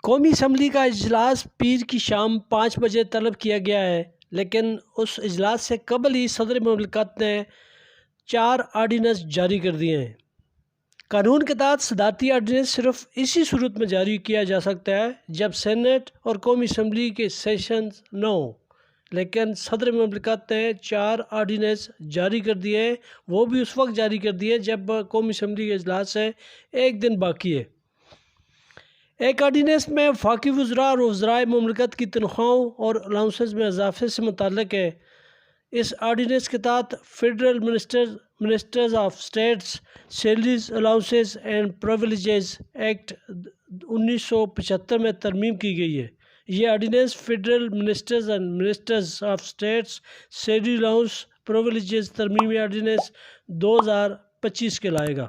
قومی اسمبلی کا اجلاس پیر کی شام 5 بجے طلب کیا گیا ہے، لیکن اس اجلاس سے قبل ہی صدر مملکت نے 4 آرڈیننس جاری کر دیے ہیں۔ قانون کے تحت صدارتی آرڈیننس صرف اسی صورت میں جاری کیا جا سکتا ہے جب سینیٹ اور قومی اسمبلی کے سیشنز نہ ہوں، لیکن صدر مملکت نے 4 آرڈیننس جاری کر دیے ہیں، وہ بھی اس وقت جاری کر دیے جب قومی اسمبلی کے اجلاس سے 1 دن باقی ہے۔ ایک آرڈیننس میں وفاقی وزراء اور وزرائے مملکت کی تنخواہوں اور الاؤنسز میں اضافے سے متعلق ہے۔ اس آرڈیننس کے تحت federal ministers of states salaries allowances and privileges act 1975 میں ترمیم کی گئی ہے۔ یہ ordinance federal ministers of states salary allowance privileges ترمیمی آرڈیننس 2025 کے لائے گا۔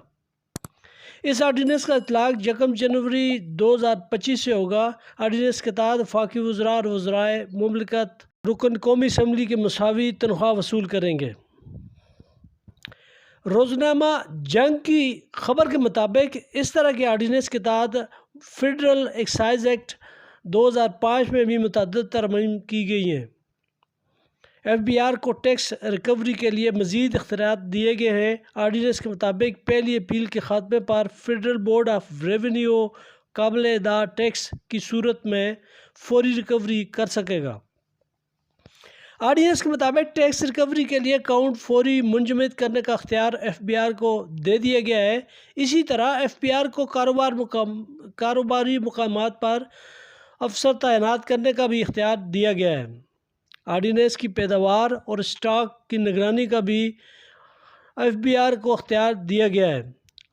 اس آرڈیننس کا اطلاق 1 جنوری 2025 سے ہوگا۔ آرڈیننس کے تحت وفاقی وزراء اور وزرائے مملکت رکن قومی اسمبلی کی مساوی تنخواہ وصول کریں گے۔ روزنامہ جنگ کی خبر کے مطابق اس طرح کے آرڈیننس کے تحت فیڈرل ایکسائز ایکٹ 2005 میں بھی متعدد ترمیم کی گئی ہیں۔ ایف بی آر کو ٹیکس ریکوری کے لیے مزید اختیارات دیے گئے ہیں۔ آرڈیننس کے مطابق پہلی اپیل کے خاتمے پر فیڈرل بورڈ آف ریونیو قابل ادا ٹیکس کی صورت میں فوری ریکوری کر سکے گا۔ آرڈیننس کے مطابق ٹیکس ریکوری کے لیے اکاؤنٹ فوری منجمد کرنے کا اختیار ایف بی آر کو دے دیا گیا ہے۔ اسی طرح ایف بی آر کو کاروباری مقامات پر افسر تعینات کرنے کا بھی اختیار دیا گیا ہے۔ آرڈیننس کی پیداوار اور اسٹاک کی نگرانی کا بھی ایف بی آر کو اختیار دیا گیا ہے۔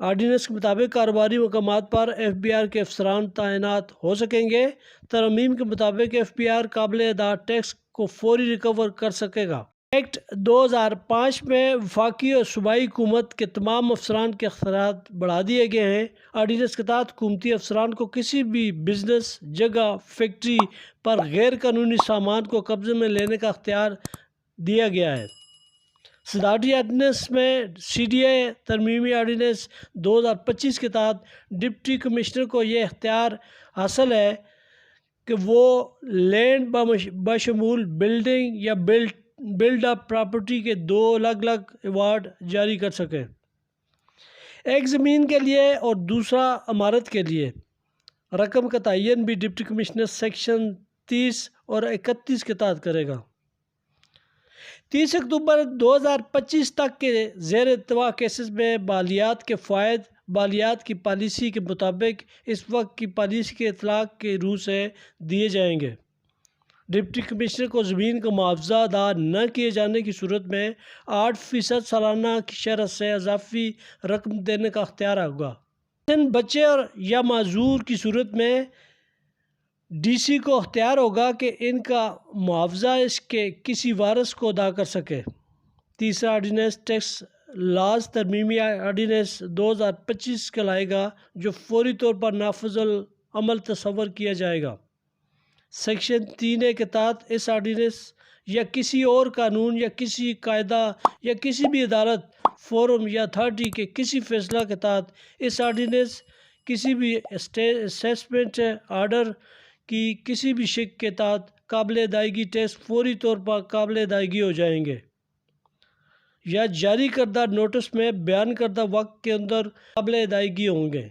آرڈیننس کے مطابق کاروباری مقامات پر ایف بی آر کے افسران تعینات ہو سکیں گے۔ ترمیم کے مطابق ایف بی آر قابل ادا ٹیکس کو فوری ریکور کر سکے گا۔ ایکٹ 2005 میں وفاقی اور صوبائی حکومت کے تمام افسران کے اختیارات بڑھا دیے گئے ہیں۔ آرڈیننس کے تحت حکومتی افسران کو کسی بھی بزنس جگہ فیکٹری پر غیر قانونی سامان کو قبضے میں لینے کا اختیار دیا گیا ہے۔ صدارتی آرڈیننس میں سی ڈی اے ترمیمی آرڈیننس 2025 کے تحت ڈپٹی کمشنر کو یہ اختیار حاصل ہے کہ وہ لینڈ بشمول بلڈنگ یا بلڈ اپ پراپرٹی کے 2 الگ الگ ایوارڈ جاری کر سکیں، ایک زمین کے لیے اور دوسرا عمارت کے لیے۔ رقم کا تعین بھی ڈپٹی کمشنر سیکشن 30 اور 31 کے تحت کرے گا۔ 30 اکتوبر 2025 تک کے زیر التواء کیسز میں بالیات کے فوائد بالیات کی پالیسی کے مطابق اس وقت کی پالیسی کے اطلاق کے روح سے دیے جائیں گے۔ ڈپٹی کمشنر کو زمین کا معاوضہ ادا نہ کیے جانے کی صورت میں 8% سالانہ کی شرح سے اضافی رقم دینے کا اختیار ہوگا۔ بچے اور یا معذور کی صورت میں ڈی سی کو اختیار ہوگا کہ ان کا معاوضہ اس کے کسی وارث کو ادا کر سکے۔ تیسرا آرڈیننس ٹیکس لاز ترمیمی آرڈیننس 2025 کہلائے گا، جو فوری طور پر نافذ العمل تصور کیا جائے گا۔ سیکشن 3A کے تحت اس آرڈیننس یا کسی اور قانون یا کسی قاعدہ یا کسی بھی عدالت، فورم یا اتھارٹی کے کسی فیصلہ کے تحت اس آرڈیننس کسی بھی اسیسمنٹ آرڈر کی کسی بھی شق کے تحت قابل ادائیگی ٹیکس فوری طور پر قابل ادائیگی ہو جائیں گے یا جاری کردہ نوٹس میں بیان کردہ وقت کے اندر قابل ادائیگی ہوں گے۔